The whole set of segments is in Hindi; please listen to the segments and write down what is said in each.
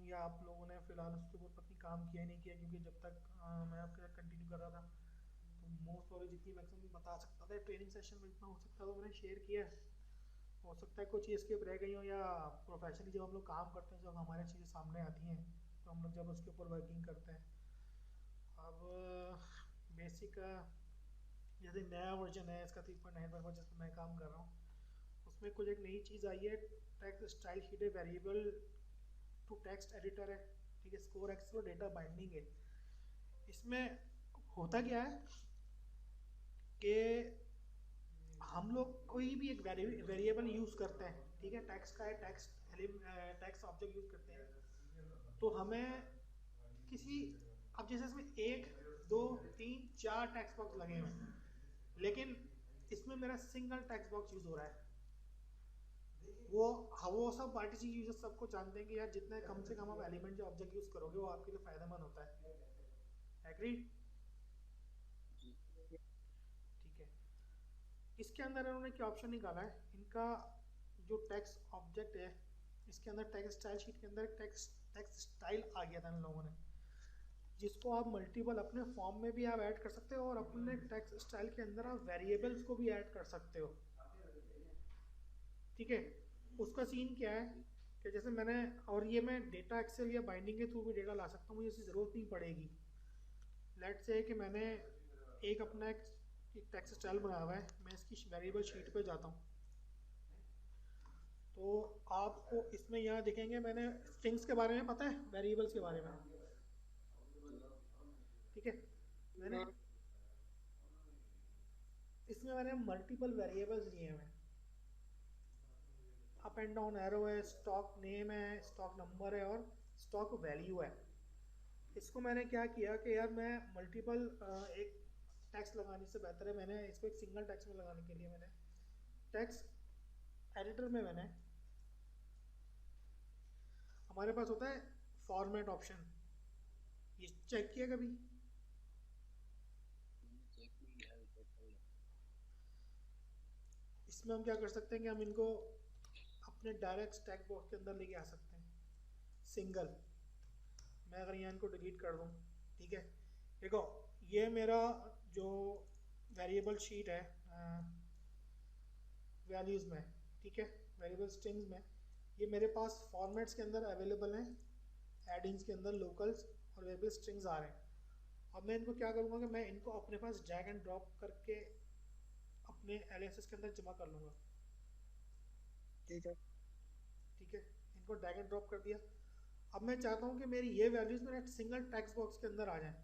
या आप लोगों ने फ़िलहाल उसके ऊपर पता नहीं काम किया नहीं किया, क्योंकि जब तक मैं आपके साथ कंटिन्यू कर रहा था तो मोस्ट और जितनी मैक्सिमम बता सकता था ट्रेनिंग सेशन में जितना हो सकता था मैंने शेयर किया है। हो सकता है कुछ चीज़ के रह गई हो, या प्रोफेशनली जब हम लोग काम करते हैं जब हमारे चीज़ें सामने आती हैं तो हम लोग जब उसके ऊपर वर्किंग करते हैं। अब बेसिक जैसे नया वर्जन है इसका 3.9 जिस पर मैं काम कर रहा हूँ, उसमें कुछ एक नई चीज़ आई है। टेक्स्ट स्टाइल शीट है, वेरिएबल टू टेक्स्ट एडिटर है, ठीक है, स्कोर एक्स और डेटा बाइंडिंग है। इसमें होता क्या है कि हम लोग कोई भी एक वेरिएबल यूज़ करते हैं, ठीक है, टेक्स्ट का है, टेक्स्ट ऑब्जेक्ट यूज़ करते हैं, तो हमें किसी, अब जैसे इसमें एक दो तीन चार टेक्स्ट बॉक्स लगे हुए हैं, लेकिन इसमें मेरा सिंगल टेक्स्ट बॉक्स यूज़ हो रहा है। वो हाँ, वो सब पार्टीशन यूजर सबको जानते हैं कि यार जितने कम से कम आप एलिमेंट या ऑब्जेक्ट यूज़ करोगे वो आपके लिए फ़ायदेमंद होता है। एग्री? ठीक है। इसके अंदर इन्होंने क्या ऑप्शन निकाला है, इनका जो टेक्स्ट ऑब्जेक्ट है इसके अंदर टेक्स्ट स्टाइल शीट के अंदर टेक्स्ट स्टाइल आ गया था इन लोगों ने, जिसको आप मल्टीपल अपने फॉर्म में भी आप ऐड कर सकते हो और अपने टेक्स्ट स्टाइल के अंदर आप वेरिएबल्स को भी ऐड कर सकते हो। ठीक है। उसका सीन क्या है कि जैसे मैंने, और ये मैं डेटा एक्सेल या बाइंडिंग के थ्रू भी डेटा ला सकता हूँ, मुझे इसकी ज़रूरत नहीं पड़ेगी। लेट से कि मैंने एक अपना एक टेक्स्ट स्टाइल बनाया हुआ है, मैं इसकी वेरिएबल शीट पे जाता हूँ, तो आपको इसमें यहाँ दिखेंगे, मैंने स्ट्रिंग्स के बारे में पता है, वेरिएबल्स के बारे में, ठीक है, मैंने इसमें मैंने मल्टीपल वेरिएबल्स लिए हुए हैं। अप एंड डाउन एरो है, स्टॉक नेम है, स्टॉक नंबर है और स्टॉक वैल्यू है। इसको मैंने क्या किया कि यार मैं मल्टीपल एक टैक्स लगाने से बेहतर है, मैंने इसको एक सिंगल टैक्स में लगाने के लिए मैंने टैक्स एडिटर में मैंने, हमारे पास होता है फॉर्मेट ऑप्शन, ये चेक किया कभी? इसमें हम क्या कर सकते हैं कि हम इनको अपने डायरेक्ट स्टैक बॉक्स के अंदर लेके आ सकते हैं सिंगल। मैं अगर यहाँ इनको डिलीट कर दूँ, ठीक है, देखो ये मेरा जो वेरिएबल शीट है वैल्यूज़ में, ठीक है, वेरिएबल स्ट्रिंग्स में, ये मेरे पास फॉर्मेट्स के अंदर अवेलेबल हैं, एडिंग्स के अंदर लोकल्स और वेरिएबल स्ट्रिंग्स आ रहे हैं। अब मैं इनको क्या करूँगा कि मैं इनको अपने पास ड्रैग एंड ड्रॉप करके अपने एलएसएस के अंदर जमा कर लूँगा। ठीक है। ठीक है, इनको ड्रैग एंड ड्रॉप कर दिया। अब मैं चाहता हूँ कि मेरी ये वैल्यूज़ मेरे सिंगल टेक्स्ट बॉक्स के अंदर आ जाएं।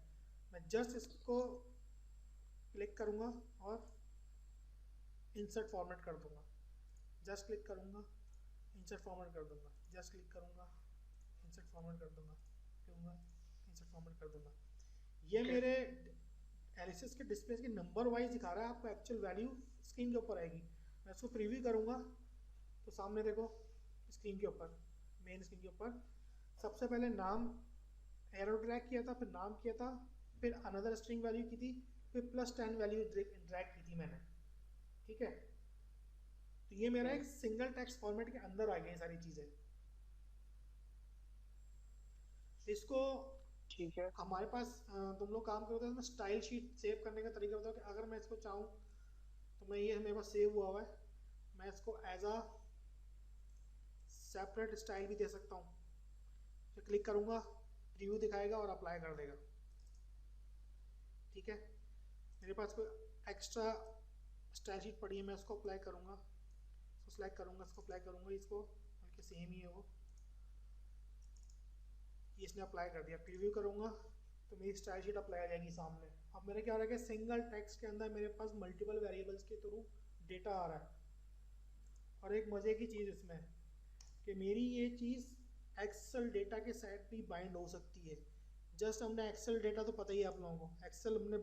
मैं जस्ट इसको क्लिक करूँगा और इंसर्ट फॉर्मेट कर दूँगा, जस्ट क्लिक करूँगा, इंसर्ट फॉर्मेट कर दूँगा, जस्ट क्लिक करूँगा, इंसर्ट फॉर्मेट कर दूँगा, दूँगा, इंसर्ट फॉर्मेट कर दूँगा। ये मेरे एलिसिस के डिस्प्ले के नंबर वाइज दिखा रहा है, आपको एक्चुअल वैल्यू स्क्रीन के ऊपर आएगी। मैं इसको प्रीव्यू करूँगा तो सामने देखो स्क्रीन के ऊपर, मेन स्क्रीन के ऊपर सबसे पहले नाम एरो ड्रैग किया था, फिर नाम किया था, फिर अनदर स्ट्रिंग वैल्यू की थी, फिर +10 वैल्यू ड्रैग की थी मैंने। ठीक है, तो ये मेरा एक सिंगल टेक्स्ट फॉर्मेट के अंदर आ गई सारी चीज़ें। इसको ठीक है। हमारे पास तुम लोग काम करोगे तो स्टाइल शीट सेव करने का तरीका होता है कि अगर मैं इसको चाहूँ तो मैं, ये मेरे पास सेव हुआ हुआ है, मैं इसको एज अ सेपरेट स्टाइल भी दे सकता हूँ। तो क्लिक करूँगा, रिव्यू दिखाएगा और अप्लाई कर देगा। ठीक है, मेरे पास कोई एक्स्ट्रा स्टाइल शीट पड़ी है, मैं उसको अप्लाई करूँगा, इसको सिलेक्ट करूँगा, इसको अप्लाई करूँगा, इसको बल्कि सेम ही है वो, ये इसने अप्लाई कर दिया। प्रीव्यू करूँगा तो मेरी स्टाइल शीट अप्लाई आ जाएगी सामने। अब मेरे क्या हो रहा है कि सिंगल टेक्स्ट के अंदर मेरे पास मल्टीपल वेरिएबल्स के थ्रू डेटा आ रहा है। और एक मज़े की चीज़ इसमें कि मेरी ये चीज़ एक्सेल डेटा के साथ भी बाइंड हो सकती है। जस्ट हमने एक्सेल डेटा तो पता ही है आप लोगों को, एक्सेल हमने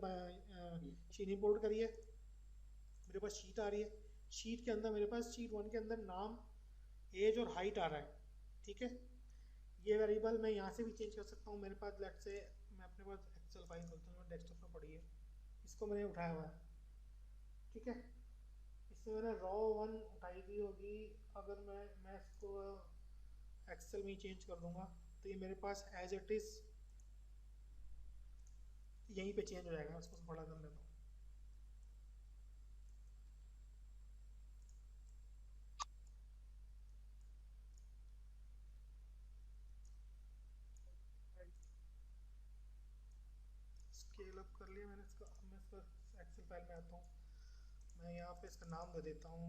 शीट इंपोर्ट करी है, मेरे पास शीट आ रही है, शीट के अंदर मेरे पास शीट 1 के अंदर नाम, एज और हाइट आ रहा है। ठीक है, ये वेरिएबल मैं यहाँ से भी चेंज कर सकता हूँ। मेरे पास लेट से, मैं अपने पास एक्सेल फाइल खोलता हूँ, डेस्कटॉप में पड़ी है, इसको मैंने उठाया हुआ है। ठीक है, इससे मैंने रॉ 1 उठाई हुई होगी, अगर मैं इसको एक्सेल में ही चेंज कर दूँगा, तो ये मेरे पास एज इट इज़ यहीं पे चेंज हो जाएगा। उसको बड़ा कर लेता हूँ। स्केल अप कर लिया मैंने इसका। अब मैं इसका एक्सेल फाइल में आता हूँ। मैं यहाँ पे इसका नाम दे देता हूँ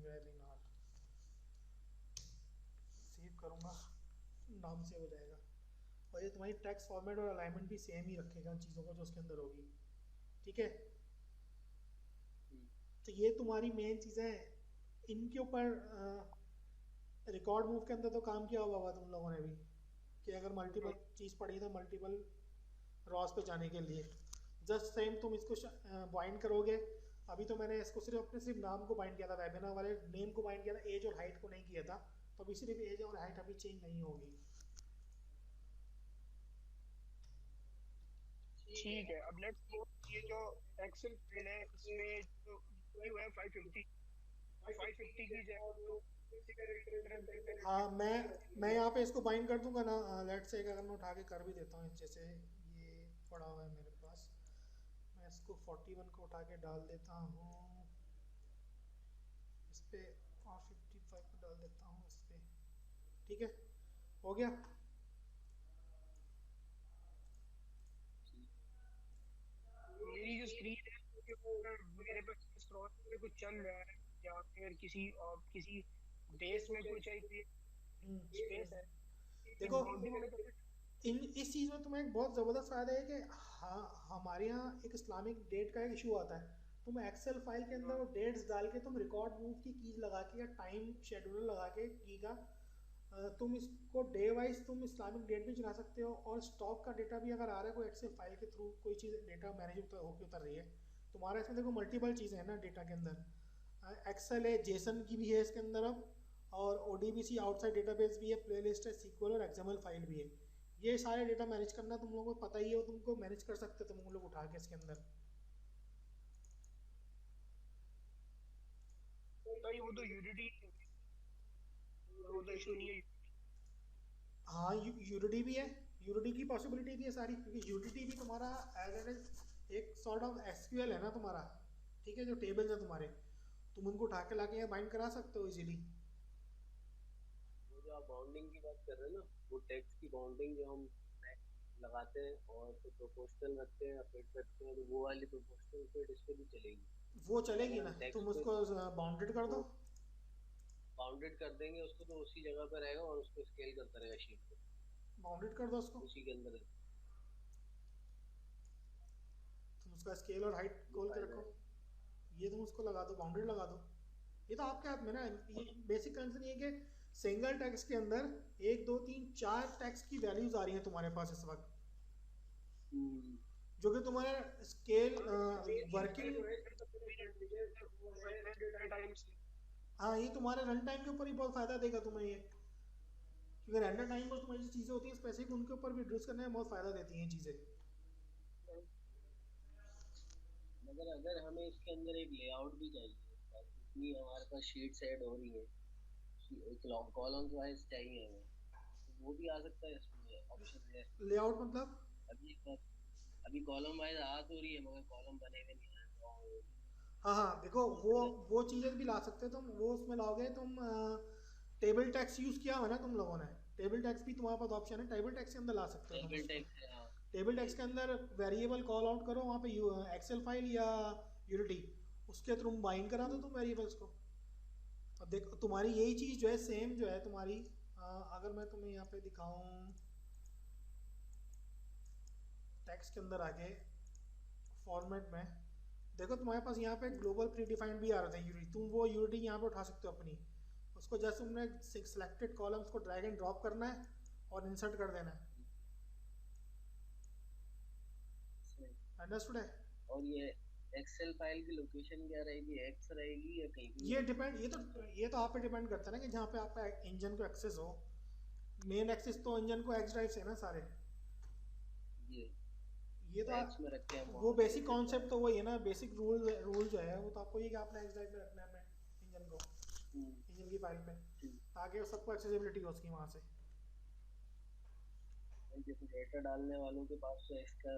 वेलिनार। सेव करूँगा, नाम से हो जाएगा। और ये तुम्हारी टेक्स्ट फॉर्मेट और अलाइनमेंट भी सेम ही रखेगा उन चीज़ों को जो उसके अंदर होगी। ठीक है, तो ये तुम्हारी मेन चीज़ें हैं। इनके ऊपर रिकॉर्ड मूव के अंदर तो काम किया होगा तुम लोगों ने भी, कि अगर मल्टीपल चीज़ पड़ी तो मल्टीपल रॉस पे जाने के लिए जस्ट सेम तुम इसको बाइंड करोगे। अभी तो मैंने इसको सिर्फ नाम को बाइंड किया था, वेबिनार वाले नेम को बाइंड किया था, एज और हाइट को नहीं किया था। तो अभी सिर्फ एज और हाइट अभी चेंज नहीं होगी। ठीक है, अब लेट्स सपोज ये जो एक्सेल फाइल है इसमें जो वैल्यू है 550 की जगह तो हाँ, मैं यहाँ पे इसको बाइंड कर दूंगा ना। लेट्स से अगर मैं उठा के कर भी देता हूँ, जैसे ये पड़ा हुआ है मेरे पास, मैं इसको 41 को उठा के डाल देता हूँ इस पे, और 55 को डाल देता हूँ इस पे। ठीक है, हो गया। मेरी जो स्क्रीन है उसके ऊपर मेरे पास स्क्रॉल पे कुछ चल रहा है या फिर किसी बेस में कुछ है स्पेस है देखो, बाउंडिंग में तो इस चीज़ में तुम्हें एक बहुत ज़बरदस्त फ़ायदा है कि हाँ, हमारे यहाँ एक इस्लामिक डेट का एक इशू आता है। तुम एक्सेल फाइल के अंदर वो डेट्स डाल के तुम रिकॉर्ड मूव की कीज लगा के या टाइम शेड्यूलर लगा के की का तुम इसको डे वाइज तुम इस्लामिक डेट भी चला सकते हो। और स्टॉक का डेटा भी अगर आ रहा है कोई एक्सेल फाइल के थ्रू, कोई चीज़ डेटा मैनेज होकर उतर रही है तुम्हारा, इसमें देखो मल्टीपल चीज़ें हैं ना डेटा के अंदर। एक्सेल है, जेसन की भी है इसके अंदर अब, और ODBC आउटसाइड डेटाबेस भी है, प्लेलिस्ट है, सीक्वल और एक्सएमएल फाइल भी है। ये सारे डेटा मैनेज करना तुम लोगों को पता ही है, तुमको मैनेज कर सकते हो तुम लोग उठा के इसके अंदर। भाई वो तो यूनिटी वो तो इशू नहीं है। हाँ, यूनिटी भी है, यूनिटी की पॉसिबिलिटी भी है सारी, क्योंकि यूनिटी भी तुम्हारा एज एन एक सॉर्ट ऑफ एसक्यूएल है ना तुम्हारा। ठीक है, जो टेबल्स है तुम्हारे, तुम उनको उठा के लाके यहाँ बाइंड करा सकते हो इजीली। वो जो आप बाउंडिंग की बात कर रहे हैं ना, वो टेक्स्ट की बाउंडिंग जो हम लगाते हैं और फिर प्रोपोर्शनल रखते हैं या फिट रखते हैं, तो वो वाली प्रोपोर्शनल फिट इस पे भी चलेगी। वो अगर चलेगी हम ना, तुम टेक्स्ट पे उसको बाउंडेड कर दो। बाउंडेड कर देंगे उसको तो उसी जगह पे रहेगा और उसको स्केल करता रहेगा शीट पे, बाउंडेड कर दो उसको, उसी के अंदर है। तुम उसका स्केल और हाइट ये खोल के फायदा रखो। है। ये तुम उसको लगा दो, बाउंडेड लगा दो। ये तो आपके हाथ में ना। ये बेसिक कंसर्न ये है कि सिंगल टेक्स्ट के अंदर 1 2 3 4 टेक्स्ट की वैल्यूज आ रही हैं तुम्हारे पास इस वक्त, जो कि तुम्हारा स्केल वर्किंग। हाँ, ये तुम्हारे रन टाइम के ऊपर ही बहुत फ़ायदा देगा तुम्हें ये, क्योंकि रेंडर टाइम पर तुम्हारी जो चीज़ें होती हैं स्पेसिफिक, उनके ऊपर भी रिड्यूस करने में बहुत फ़ायदा देती हैं चीज़ें। मगर अगर हमें इसके अंदर एक लेआउट भी चाहिए, इतनी हमारे पास शीट्स ऐड हो रही है, एक कॉलम वाइज चाहिए हमें, तो वो भी आ सकता है, इसमें ऑप्शन है। लेआउट मतलब? अभी अभी कॉलम वाइज आ तो रही है मगर कॉलम बने हुए नहीं है। हाँ हाँ, देखो तो वो चीज़ें भी ला सकते हो तुम। वो उसमें लाओगे तुम, टेबल टैक्स यूज़ किया हुआ ना तुम लोगों ने। टेबल टैक्स भी तुम्हारे पास ऑप्शन है, टेबल टैक्स के अंदर ला सकते हो तुम टेबल उसको। टेक्स्ट है, हाँ। टेबल टैक्स के अंदर वेरिएबल कॉल आउट करो वहाँ पे, एक्सेल फाइल या यूनिटी, उसके थ्रू बाइंड करा दो तुम वेरिएबल्स को। अब देखो तुम्हारी यही चीज़ जो है सेम जो है तुम्हारी, अगर मैं तुम्हें यहाँ पे दिखाऊँ टेक्स्ट के अंदर आके फॉर्मेट में, देखो तुम्हारे पास यहाँ पे ग्लोबल प्री डिफाइंड भी आ रहा था यूनिटी। तुम वो यूनिटी यहाँ पे उठा सकते हो अपनी, उसको जैसे तुमने सिलेक्टेड कॉलम्स को ड्रैग एंड ड्रॉप करना है और इंसर्ट कर देना है। अंडरस्टूड है? और ये एक्सेल फाइल की लोकेशन क्या रहेगी, एक्स रहेगी या कहीं भी? ये तो आप पे डिपेंड करता है ना कि जहाँ पे आपका इंजन को एक्सेस हो। मेन एक्सेस तो इंजन को एक्स ड्राइव से है ना सारे। ये तो एक्स में रखे हैं वो बेसिक कॉन्सेप्ट तो वही है ना, बेसिक रूल जो है वो तो आपको ये कि आपने एक्स ड्राइव में रखना है अपने इंजन को। इंजन की फाइल पे, ताकि सबको एक्सेसिबिलिटी हो उसकी वहाँ से। जैसे डेटा डालने वालों के पास तो एक्स्ट्रा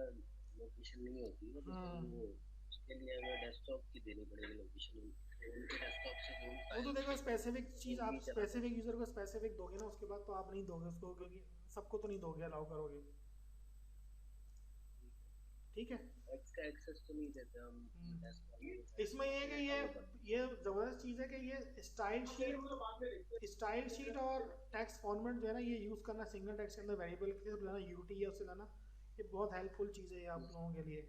लोकेशन नहीं होती है, तो फिर वो उसके लिए हमें डेस्कटॉप की देनी पड़ेगी लोकेशन, उनके डेस्कटॉप से जो वो तो देखो स्पेसिफिक चीज़ आप भी चला स्पेसिफिक यूज़र को स्पेसिफिक दोगे ना, उसके बाद तो आप नहीं दोगे उसको, क्योंकि सबको तो नहीं दोगे, अलाउ करोगे। ठीक है, एक्स्ट्रा एक्सेस तो नहीं देते हम डेस्कटॉप। इसमें ये है कि ये ज़बरदस्त चीज़ है कि ये स्टाइल शीट और टेक्स्ट फॉर्मेट जो है ना, ये यूज़ करना सिंगल टेक्स्ट के अंदर वेरिएबल के लिए लाना, यूटी है उससे लाना, ये बहुत हेल्पफुल चीज़ है ये आप लोगों के लिए।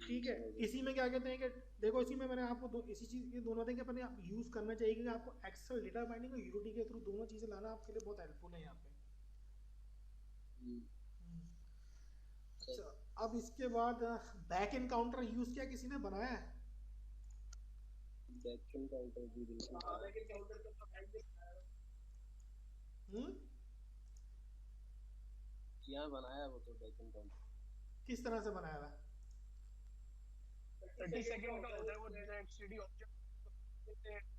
ठीक है, इसी में क्या कहते हैं कि देखो इसी में मैंने आपको इसी चीज़ के दोनों थे कि अपने आप यूज़ करना चाहिए कि आपको एक्सेल डेटा बाइंडिंग और यूटी के थ्रू दोनों चीज़ें लाना आपके लिए बहुत हेल्पफुल है यहाँ पे। अच्छा, अब इसके बाद बैक एनकाउंटर यूज़ किया किसी ने, बनाया है? बैक एनकाउंटर भी बिल्कुल क्या बनाया वो तो बैक एनकाउंटर। किस तरह से बनाया हुआ है? 30 सेकंड का होता है वो एक्सटीडी ऑब्जेक्ट,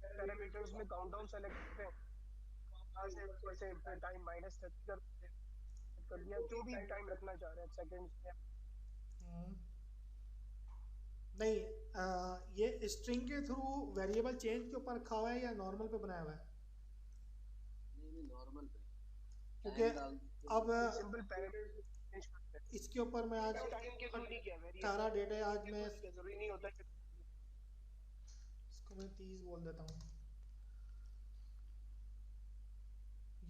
पैरामीटर्स में काउंटडाउन सेलेक्ट करते हैं, वहां से वैसे टाइम -30 कर लिया, जो भी टाइम रखना चाह रहे हैं सेकंड्स में। नहीं, ये स्ट्रिंग के थ्रू वेरिएबल चेंज के ऊपर रखा हुआ है या नॉर्मल पे बनाया हुआ है? नहीं नॉर्मल पे, क्योंकि अब सिंपल पैरामीटर चेंज करते हैं इसके ऊपर मैं आज टाइम के थ्रू नहीं किया, 18 डेट है आज, मैं जरूरी नहीं होता कि इसको मैं 30 बोल देता हूँ।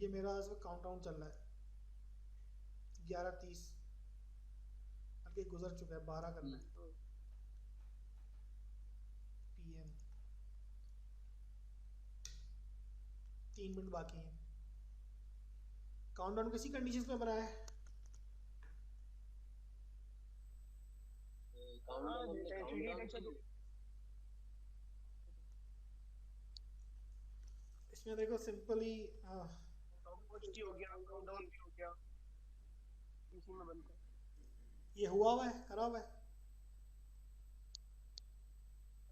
ये मेरा इसमें काउंटडाउन चल रहा है 11:30, बल्कि गुजर चुका है, 12 करना है PM, 3 मिनट बाकी हैं। काउंटडाउन किसी कंडीशंस में बनाया है? इसमें देखो सिंपली हो गया, काउंटडाउन भी हो गया, इसी में बनता है। ये हुआ है, करा हुआ है।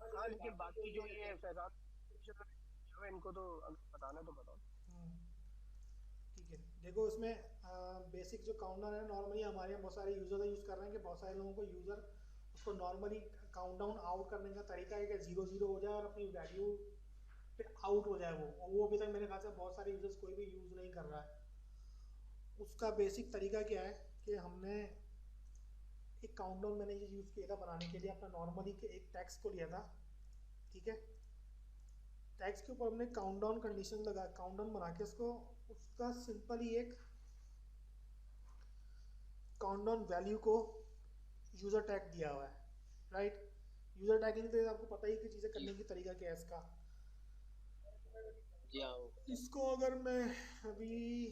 हाँ, लेकिन बाकी जो ये फैजाद इनको तो बताना तो बताओ। ठीक है, देखो इसमें बेसिक जो काउंटडाउन है, नॉर्मली हमारे यहाँ बहुत सारे यूज़र यूज़ कर रहे हैं कि बहुत सारे लोगों को यूज़र उसको नॉर्मली काउंटडाउन आउट करने का तरीका है कि 0-0 हो जाए और अपनी वैल्यू पे आउट हो जाए वो, और वो अभी तक मेरे ख्याल से बहुत सारे यूज़र्स कोई भी यूज़ नहीं कर रहा है। उसका बेसिक तरीका क्या है कि हमने एक काउंटडाउन मैंने ये यूज़ किया था बनाने के लिए, अपना नॉर्मली के एक टेक्स्ट को लिया था। ठीक है, टेक्स्ट के ऊपर हमने काउंटडाउन कंडीशन लगा, काउंटडाउन बना के उसको उसका सिंपली एक काउंटडाउन वैल्यू को यूज़र टैग दिया हुआ है, राइट। यूज़र टैगिंग तो आपको पता ही कि चीज़ें करने की तरीका क्या है इसका। इसको अगर मैं अभी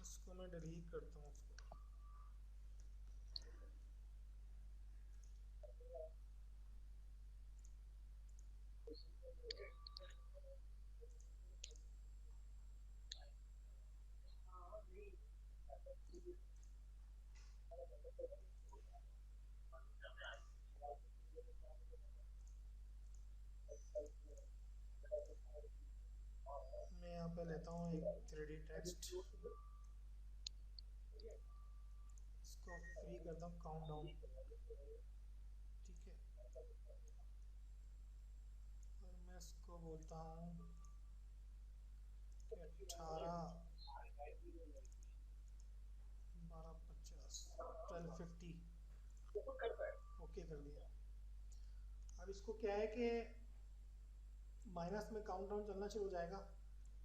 इसको मैं डिलीट करता हूँ उसको। मैं यहाँ पे लेता हूँ एक 3D टेक्स्ट, इसको फ्री करता हूँ काउंटडाउन। ठीक है, और मैं इसको बोलता हूँ कि 18/12/50 12:50, ओके कर दिया। अब इसको क्या है कि माइनस में काउंटडाउन चलना शुरू हो जाएगा।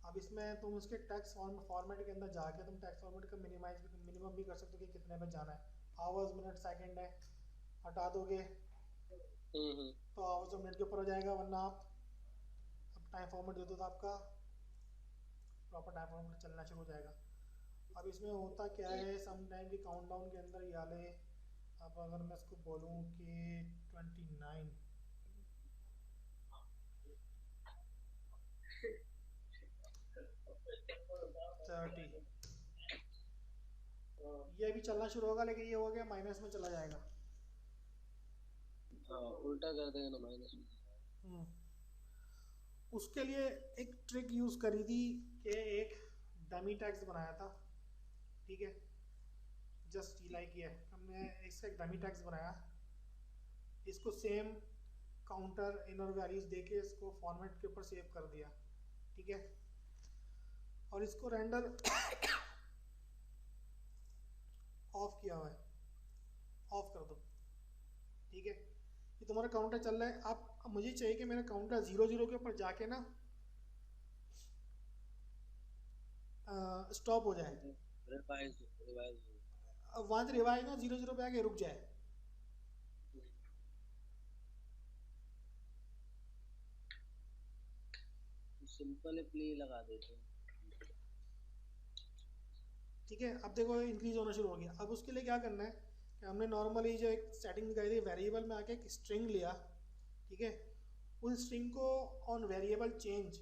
अब इसमें तुम उसके टेक्स्ट फॉर्मेट के अंदर जाके तुम टेक्स्ट फॉर्मेट का मिनिमम भी कर सकते हो कि कितने पे जाना है। आवर्स मिनट सेकंड है, हटा दोगे तो आवर्स और मिनट के ऊपर हो जाएगा, वरना आप अब टाइम फॉर्मेट दे दो तो आपका प्रॉपर टाइम फॉर्मेट चलना शुरू हो जाएगा। अब इसमें होता क्या है, सम टाइम की काउंटडाउन के अंदर ये वाले अब अगर मैं इसको बोलूँ कि 29 30, ये अभी चलना शुरू होगा लेकिन ये हो गया माइनस में चला जाएगा। हाँ उल्टा कर देगा ना माइनस में। हम्म, उसके लिए एक ट्रिक यूज़ करी थी कि एक डमी टैक्स बनाया था, ठीक है, जस्ट लाइक ये हमने इसका एक डमी टैक्स बनाया, इसको सेम काउंटर इनर वैल्यूज देके इसको फॉर्मेट के ऊपर सेव कर दिया, ठीक है, और इसको रेंडर ऑफ किया हुआ है, ऑफ कर दो, ठीक है, ये तुम्हारा काउंटर चल रहा है। अब मुझे चाहिए कि मेरा काउंटर 0 0 के ऊपर जाके ना स्टॉप हो जाए, रिवाइज रिवाइज अब वहाँ से रिवाइज ना 0 0 पे आके रुक जाए। सिंपल प्ले लगा देते हैं। ठीक है, अब देखो इंक्रीज होना शुरू हो गया। अब उसके लिए क्या करना है कि हमने नॉर्मली जो एक सेटिंग दिखाई थी वेरिएबल में आके एक स्ट्रिंग लिया, ठीक है, उस स्ट्रिंग को ऑन वेरिएबल चेंज,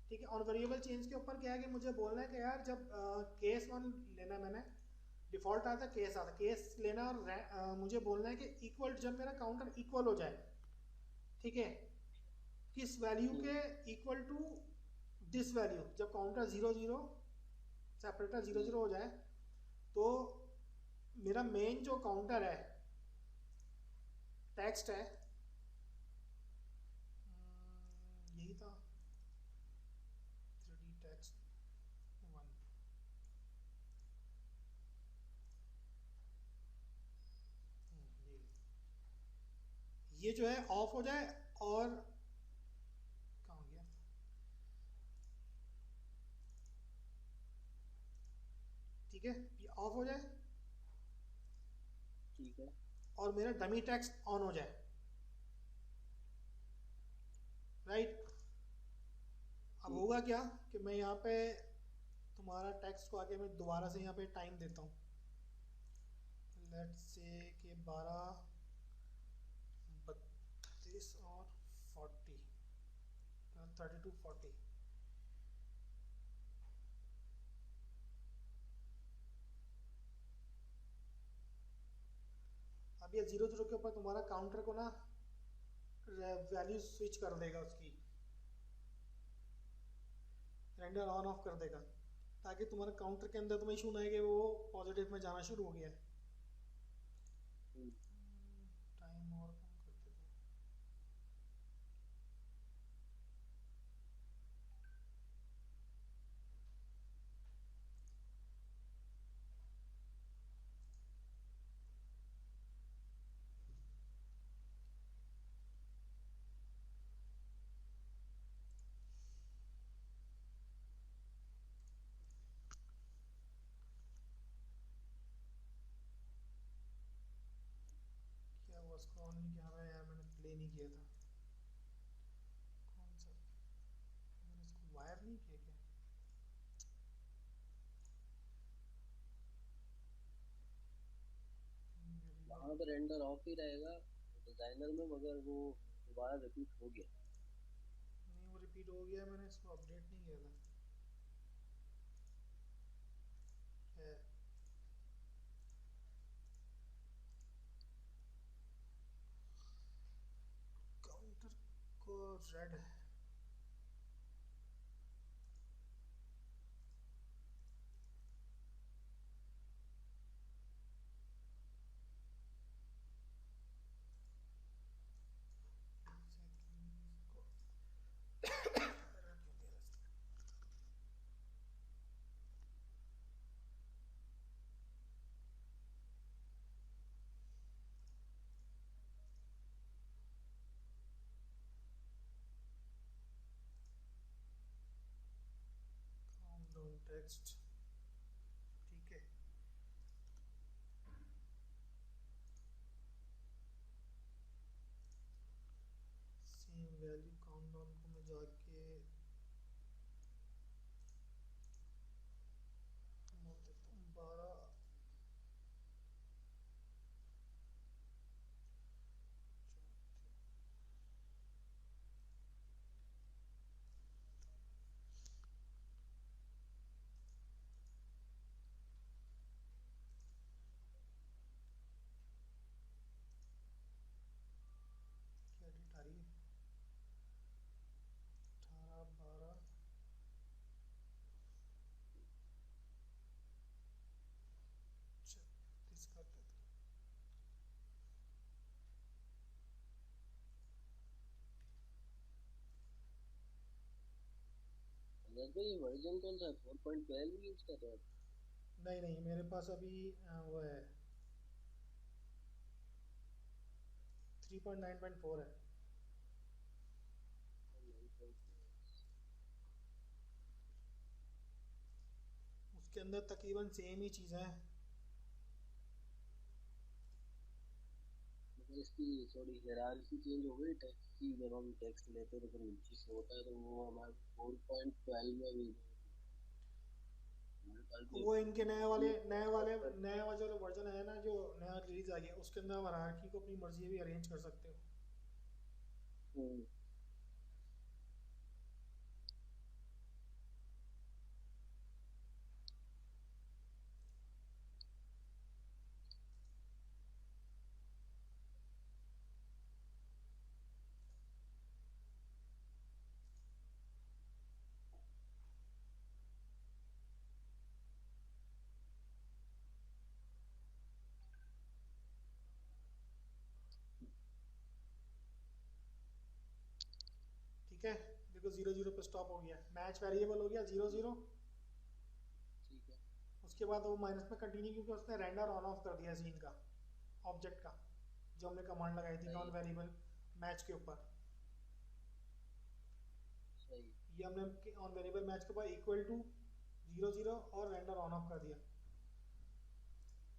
ठीक है, ऑन वेरिएबल चेंज के ऊपर क्या है कि मुझे बोलना है कि यार जब केस वन लेना, मैंने डिफ़ॉल्ट आता केस आता, केस लेना और मुझे बोलना है कि इक्वल, जब मेरा काउंटर इक्वल हो जाए, ठीक है, किस वैल्यू के इक्वल टू दिस वैल्यू, जब काउंटर 0 0 सेपरेटर 0 0 हो जाए तो मेरा मेन जो काउंटर है टेक्स्ट है, यही था 3D टेक्स्ट 1, ये जो है ऑफ हो जाए और कहाँ हो गया, ठीक है, ये ऑफ हो जाए, ठीक है, और मेरा डमी टेक्स्ट ऑन हो जाए, राइट। अब होगा क्या कि मैं यहाँ पे तुम्हारा टेक्स्ट को आके मैं दोबारा से यहाँ पे टाइम देता हूँ, लेट्स से कि 12, 32 और 40, 32 40, अब ये 0 0 के ऊपर तुम्हारा काउंटर को ना वैल्यू स्विच कर देगा, उसकी रेंडर ऑन ऑफ कर देगा, ताकि तुम्हारे काउंटर के अंदर तुम्हें इशू ना है कि वो पॉजिटिव में जाना शुरू हो गया है। टाइम और कम कर देता हूँ, क्या हुआ, उसको ऑन नहीं किया मैं यार, मैंने प्ले नहीं किया था, कौन सा, मैंने इसको वायर नहीं किया क्या, वहाँ पे रेंडर ऑफ ही रहेगा डिजाइनर में, मगर वो दोबारा रिपीट हो गया। नहीं वो रिपीट हो गया, मैंने इसको अपडेट नहीं किया था, क्या है? काउंटर को रेड, काउंटडाउन टेक्स्ट, ठीक है, सेम वैल्यू काउंटडाउन को मैं जाके बोल देता हूँ 12, शायद भाई ये वर्जन कौन सा 4.12 यूज कर रहे हो? नहीं नहीं, मेरे पास अभी वो है 3.9.4 है। उसके अंदर तकरीबन सेम ही चीज़ें हैं। मगर इसकी थोड़ी हायरार्की चेंज हो गई टेक्स्ट की, जब हम टेक्स्ट लेते हैं तो फिर नीचे से होता है, तो वो हमारे 4.12 में भी हमारे पास भी वो इनके नए वाले ये नए वाले नए वाले जो वर्जन है ना, जो नया रिलीज आ गया, उसके अंदर आप हायरार्की को अपनी मर्जी भी अरेंज कर सकते हो। हम्म, ठीक है, देखो 0 0 पे स्टॉप हो गया, मैच वेरिएबल हो गया 0 0। ठीक है। उसके बाद वो माइनस में कंटिन्यू, क्योंकि उसने रेंडर ऑन ऑफ कर दिया सीन का, ऑब्जेक्ट का, जो हमने कमांड लगाई थी सही नॉन वेरिएबल मैच के ऊपर। सही। ये हमने ऑन वेरिएबल मैच के ऊपर इक्वल टू 0 0 और रेंडर ऑन ऑफ कर दिया।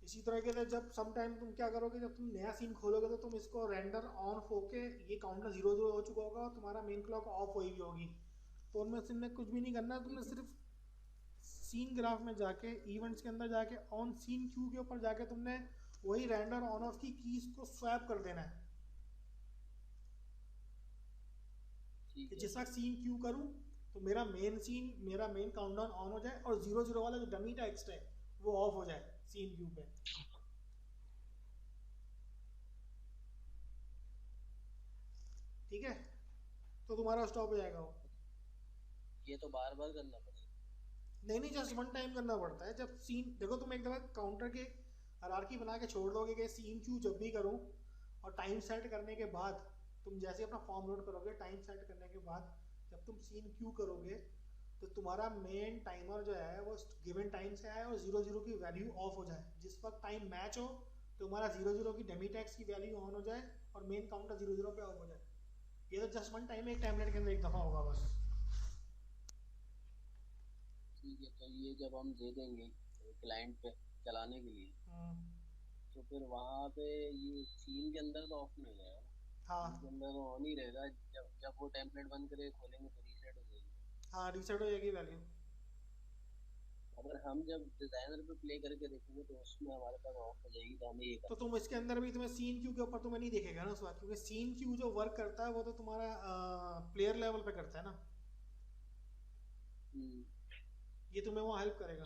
इसी तरह के जब सम टाइम तुम क्या करोगे, जब तुम नया सीन खोलोगे तो तुम इसको रेंडर ऑन होके ये काउंटर 0 0 हो चुका होगा और तुम्हारा मेन क्लॉक ऑफ हुई भी होगी। तो उनमें तुमने कुछ भी नहीं करना, तुमने ठीक है। सिर्फ सीन ग्राफ में जाके इवेंट्स के अंदर जाके ऑन सीन क्यू के ऊपर जाके तुमने वही रेंडर ऑन ऑफ की कीज को स्वैप कर देना है ठीक कि है। जिस वक्त सीन क्यू करूं तो मेरा मेन काउंटडाउन ऑन हो जाए और 0 0 वाला जो डमी टेक्स्ट है वो ऑफ हो जाए सीन क्यू पे। ठीक है, तो तुम्हारा स्टॉप हो जाएगा वो। ये तो बार बार करना पड़ेगा? नहीं नहीं, जस्ट वन टाइम करना पड़ता है। जब सीन देखो, तुम एक दफा काउंटर के हायरार्की बना के छोड़ दोगे कि सीन क्यू जब भी करूं, और टाइम सेट करने के बाद तुम जैसे अपना फॉर्म लोड करोगे, टाइम सेट करने के बाद जब तुम सीन क्यू करोगे तो तुम्हारा मेन टाइमर जो है वो गिवन टाइम से आए और 0 0 की वैल्यू ऑफ हो जाए। जिस वक्त टाइम मैच हो तो तुम्हारा 0 0 की डेमी टैक्स की वैल्यू ऑन हो जाए और मेन काउंटर 0 0 पे ऑफ हो जाए। ये तो जस्ट वन टाइम, एक टाइमलेट के अंदर एक दफा होगा बस। ठीक है, तो ये जब हम दे देंगे क्लाइंट पे चलाने के लिए, तो फिर वहाँ पे ये सीन के अंदर तो ऑफ नहीं हो जाएगा ना? हाँ सीन के अंदर तो ऑन ही रहेगा, जब जब वो टेम्पलेट बंद करे खोलेंगे तो रीसेट हो जाएगी। हाँ, रीसेट हो जाएगी वैल्यू। अगर हम जब डिजाइनर पे प्ले करके देखेंगे तो उसमें हमारे पास ऑफ हो जाएगी, तो हमें ये तो करना तुम इसके पड़ेगा। अंदर भी तुम्हें सीन क्यू के ऊपर तुम्हें नहीं दिखेगा ना उस वक्त, क्योंकि सीन क्यू जो वर्क करता है वो तो तुम्हारा प्लेयर लेवल पे करता है ना। हम्म, ये तुम्हें वो हेल्प करेगा।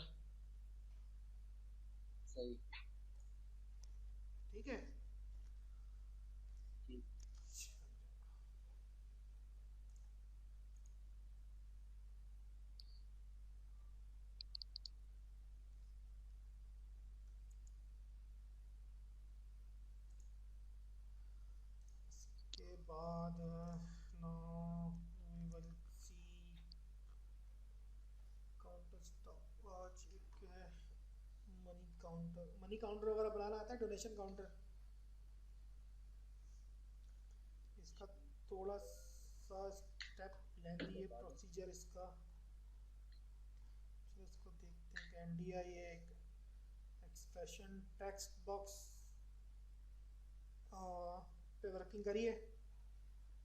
सही। ठीक है। ठीक। इसके बाद now we will see counter stop watch. एक है मनी काउंटर वगैरह बनाना आता है, डोनेशन काउंटर। इसका थोड़ा सा स्टेप लेंदी है प्रोसीजर इसका। चलो इसको देखते हैं कि एनडीआई है एक एक्सप्रेशन टेक्स्ट बॉक्स पे वर्किंग करिए।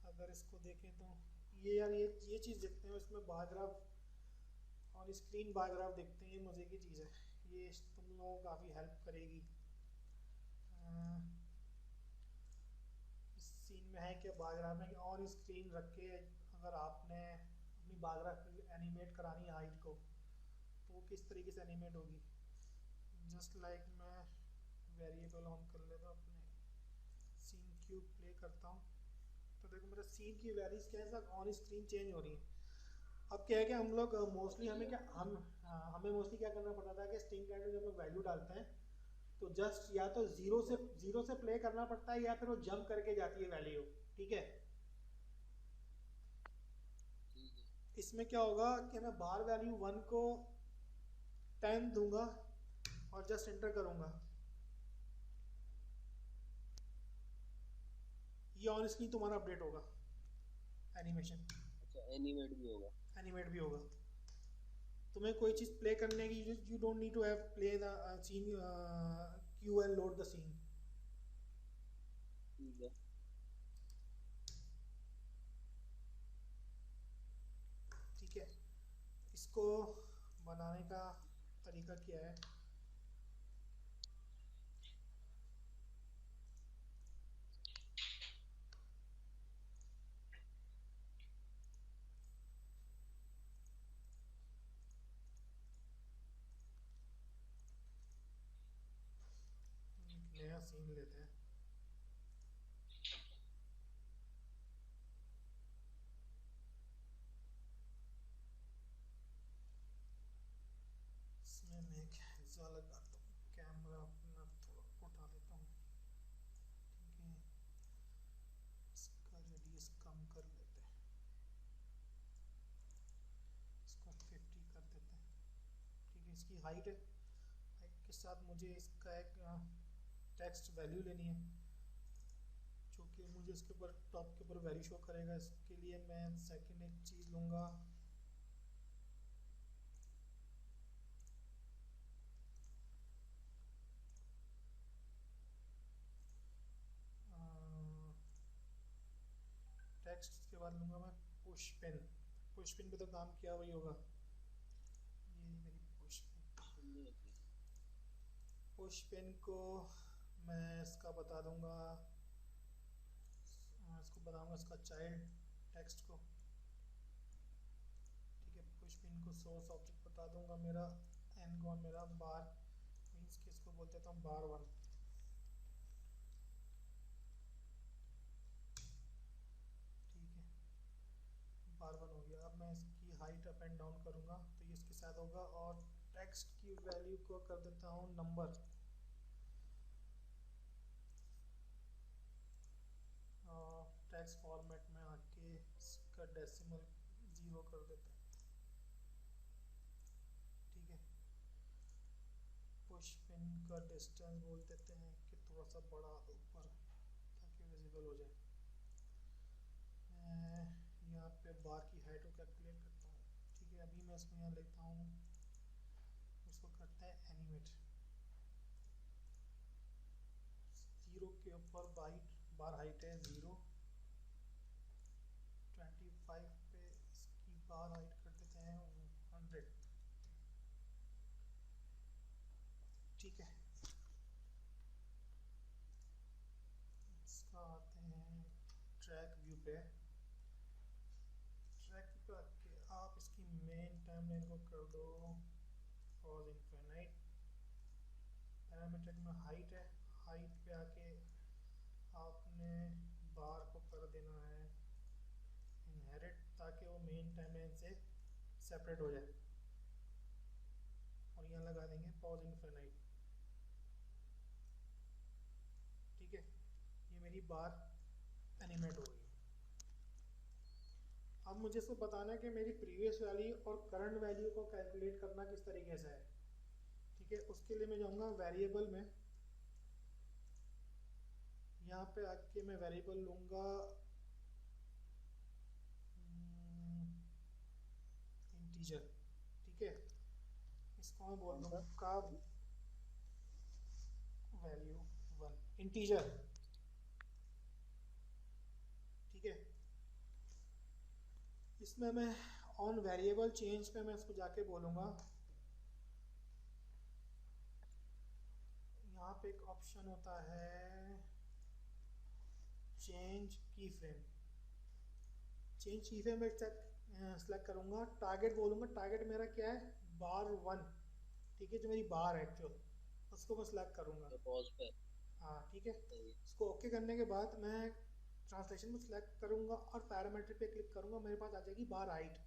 अगर इसको देखें तो ये यार ये चीज़ देखते हैं इसमें, बार ग्राफ और स्क्रीन बार ग्राफ देखते हैं। ये मज़े की चीज़ है, ये तुम लोगों को काफ़ी हेल्प करेगी। इस सीन में है कि बार ग्राफ में ऑन स्क्रीन रख के अगर आपने अपनी बार ग्राफ एनिमेट करानी है हाइट को, तो वो किस तरीके से एनिमेट होगी। जस्ट लाइक मैं वेरिएबल ऑन कर लेता हूँ, अपने सीन क्यूब प्ले करता हूँ, तो देखो मेरा सीन की वैल्यूज क्या है, ऑन स्क्रीन चेंज हो रही है। अब क्या है कि हम लोग मोस्टली हमें क्या हमें मोस्टली क्या करना पड़ता था कि स्ट्रिंग टाइप में जब लोग वैल्यू डालते हैं तो जस्ट या तो जीरो से प्ले करना पड़ता है या फिर वो जंप करके जाती है वैल्यू। ठीक है, ठीक है। इसमें क्या होगा कि मैं बार वैल्यू 1 को 10 दूंगा और जस्ट एंटर करूंगा, ये ऑन स्क्रीन तुम्हारा अपडेट होगा एनिमेशन, अच्छा एनिमेट भी होगा। एनिमेट भी होगा। तुम्हें कोई चीज़ प्ले करने की you don't need to have play the scene cue and load the scene. ठीक है। ठीक है, इसको बनाने का तरीका क्या है, एक नया सीन लेते हैं। इसमें मैं एक हिस्सा लगाता हूँ, कैमरा अपना थोड़ा उठा देता हूँ। ठीक है, इसका रेडियस कम कर लेते हैं, इसको 50 कर देते हैं। ठीक है, इसकी हाइट है, हाइट के साथ मुझे इसका एक टेक्स्ट वैल्यू लेनी है जो कि मुझे इसके ऊपर टॉप के ऊपर वैल्यू शो करेगा। इसके लिए मैं सेकंड एक चीज़ लूँगा, टेक्स्ट के बाद लूँगा मैं पुश पिन। पुश पिन पे तो काम किया वही होगा, ये मेरी पुश पिन। पुश पिन को मैं इसका बता दूँगा, इसको बताऊँगा इसका चाइल्ड टेक्स्ट को। ठीक है, पुश पिन को सोर्स ऑब्जेक्ट बता दूँगा मेरा, एन को मेरा बार मीन्स कि इसको बोल देता हूँ बार 1। ठीक है, बार 1 हो गया। अब मैं इसकी हाइट अप एंड डाउन करूँगा तो ये इसके साथ होगा, और टेक्स्ट की वैल्यू को कर देता हूँ नंबर, टेक्स्ट फॉर्मेट में आके इसका डेसिमल 0 कर देते हैं। ठीक है, पुश पिन का डिस्टेंस बोल देते हैं कि थोड़ा सा बड़ा ऊपर ताकि विजिबल हो जाए। मैं यहाँ पे बार की हाइट को कैलकुलेट करता हूँ। ठीक है, अभी मैं इसको यहाँ लेता हूँ, इसको करते हैं एनिमेट। 0 के ऊपर बार हाइट है 0, 25 पे इसकी बार हाइट कर देते हैं 100। ठीक है, इसका आते हैं ट्रैक व्यू पे। ट्रैक व्यू पे आके आप इसकी मेन टाइमलाइन को कर दो पॉज इनफिनिट। पैरामीट्रिक में हाइट है, हाइट पे आके आपने बार को कर देना है इनहेरिट ताकि वो मेन टाइमलाइन से सेपरेट हो जाए, और यहाँ लगा देंगे पॉज इनफिनिट। ठीक है, ये मेरी बार एनिमेट हो गई। अब मुझे इसको बताना है कि मेरी प्रीवियस वैल्यू और करंट वैल्यू को कैलकुलेट करना किस तरीके से है। ठीक है, उसके लिए मैं जाऊँगा वेरिएबल में, यहाँ पे आके मैं वेरिएबल लूँगा इंटीजर। ठीक है, इसको मैं बोल दूँगा वैल्यू 1 इंटीजर। ठीक है, इसमें मैं ऑन वेरिएबल चेंज पे मैं इसको जाके बोलूँगा, यहाँ पे एक ऑप्शन होता है चेंज की फ्रेम। चेंज की फ्रेम में सेलेक्ट करूँगा, टारगेट बोलूँगा, टारगेट मेरा क्या है बार 1। ठीक है, जो मेरी बार है एक्चुअल उसको मैं सेलेक्ट करूँगा। पॉज पे। हाँ ठीक है, इसको ओके करने के बाद मैं ट्रांसलेशन में सेलेक्ट करूँगा और पैरामीटर पे क्लिक करूँगा, मेरे पास आ जाएगी बार हाइट।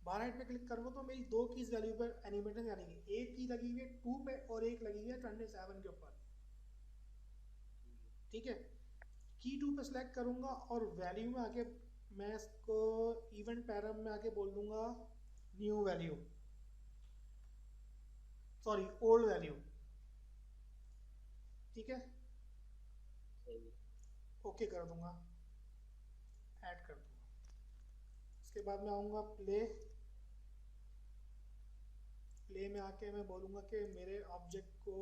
बार हाइट पे क्लिक करूँगा तो मेरी 2 कीज वैल्यू पर एनिमेशन यानी कि एक की लगी हुई है 2 पे और एक लगी हुई है 27 के ऊपर। ठीक है, की 2 पे सेलेक्ट करूँगा और वैल्यू में आके मैं इसको इवेंट पैरम में आके बोल दूंगा new value, sorry old value. ठीक है, सही। ओके कर दूंगा, ऐड कर दूंगा। उसके बाद मैं आऊँगा प्ले। प्ले में आके मैं बोलूँगा कि मेरे ऑब्जेक्ट को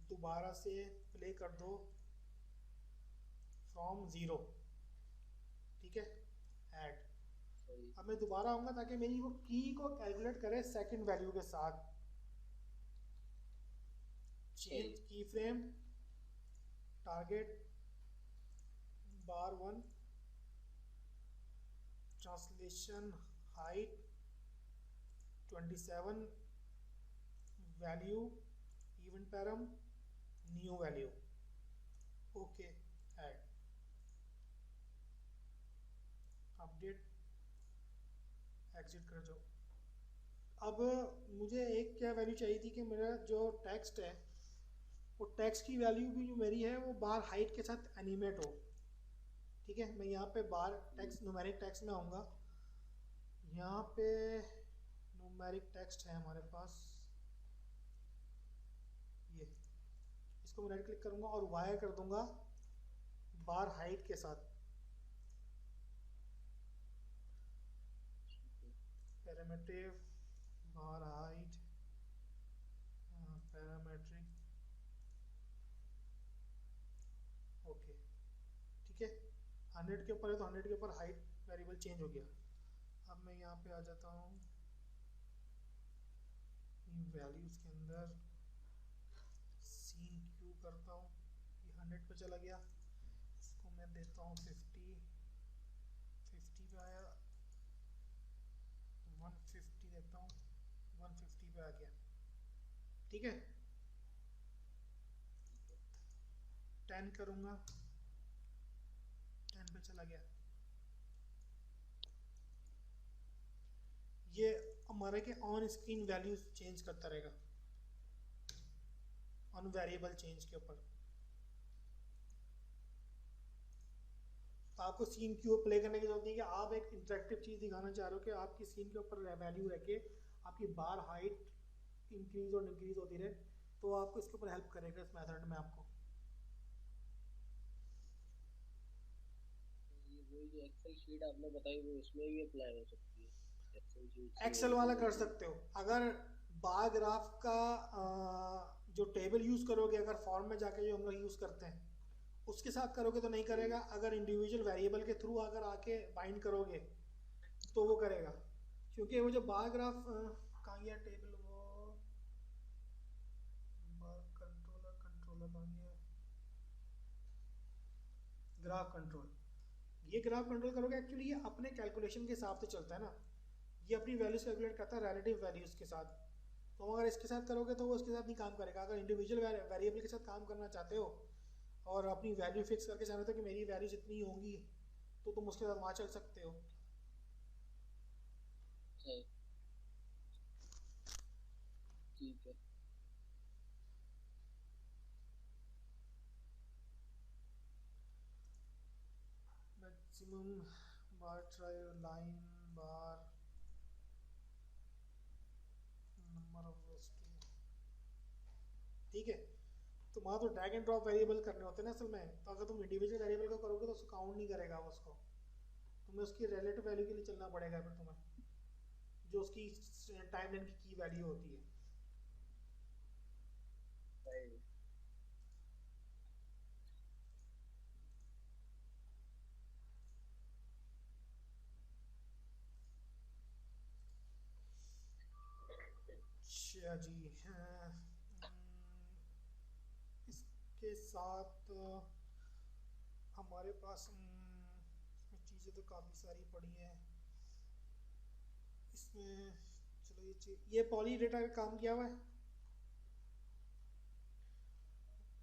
दोबारा से प्ले कर दो फ्रॉम ज़ीरो। ठीक है, ऐड। सही। अब मैं दोबारा आऊँगा ताकि मेरी वो की को कैलकुलेट करे सेकंड वैल्यू के साथ। चेंज की frame, target bar1, translation height 27, value event param new value, okay add. Update, exit कर जाओ। अब मुझे एक क्या वैल्यू चाहिए थी कि मेरा जो टेक्स्ट है वो टेक्स्ट की वैल्यू भी जो मेरी है वो बार हाइट के साथ एनिमेट हो। ठीक है, मैं यहाँ पे बार टेक्स्ट न्यूमेरिक टेक्स्ट में आऊँगा। यहाँ पे न्यूमेरिक टेक्स्ट है हमारे पास, ये इसको मैं राइट क्लिक करूँगा और वायर कर दूँगा बार हाइट के साथ। पैरामीटर बार हाइट पैरामेट्रिक, ओके। ठीक है, 100 के ऊपर है तो 100 के ऊपर हाइट वेरिएबल चेंज हो गया। अब मैं यहाँ पे आ जाता हूँ वैल्यूज़ के अंदर, सीन क्यू करता हूँ, ये 100 पे चला गया। इसको मैं देता हूँ 50, 50 पे आया, 150 देता हूँ, 150 पे आ गया। ठीक है, 10 करूँगा, 10 पे चला गया। ये हमारे के ऑन स्क्रीन वैल्यूज चेंज करता रहेगा ऑन वेरिएबल चेंज के ऊपर। तो आपको सीन क्यू प्ले करने की जरूरत नहीं है कि आप एक इंटरेक्टिव चीज़ दिखाना चाह रहे हो कि आपकी सीन के ऊपर वैल्यू रह के आपकी बार हाइट इंक्रीज और डिक्रीज होती रहे, तो आपको इसके ऊपर हेल्प करेगा इस मेथड में आपको। ये वही जो एक्सेल शीट आपने बताई वो इसमें भी अप्लाई हो सकती है। एक्सेल शीट एक्सेल वाला कर सकते हो। अगर बार ग्राफ का जो टेबल यूज़ करोगे, अगर फॉर्म में जाके जो हम लोग यूज़ करते हैं उसके साथ करोगे तो नहीं करेगा। अगर इंडिविजुअल वेरिएबल के थ्रू अगर आके बाइंड करोगे तो वो करेगा, क्योंकि वो जो बार ग्राफ कहाँ गया टेबल, वो बार कंट्रोलर, कंट्रोलर कहाँ गया, ग्राफ कंट्रोल। ये ग्राफ कंट्रोल करोगे एक्चुअली ये अपने कैलकुलेशन के हिसाब से चलता है ना, ये अपनी वैल्यूज कैलकुलेट करता है रिलेटिव वैल्यूज के साथ। तो अगर इसके साथ करोगे तो वो उसके साथ नहीं काम करेगा। अगर इंडिविजुअल वेरिएबल के साथ काम करना चाहते हो और अपनी वैल्यू फिक्स करके चाहते हो कि मेरी वैल्यूज इतनी होंगी, तो तुम उसके साथ वहाँ चल सकते हो। सही। ठीक है। Maximum bar try line bar number of rows two. ठीक है, तो वहाँ तो ड्रैग एंड ड्रॉप वेरिएबल करने होते हैं ना असल में। तो अगर तुम इंडिविजुअल वेरिएबल को करोगे तो उसको काउंट नहीं करेगा वो उसको, तुम्हें उसकी रिलेटिव वैल्यू के लिए चलना पड़ेगा फिर तुम्हें, जो उसकी टाइमलाइन की वैल्यू होती है। सही। अच्छा जी, हाँ, इसके साथ हमारे पास इसमें चीज़ें तो काफ़ी सारी पड़ी हैं इसमें। चलो ये पॉली डेटा का काम किया हुआ है,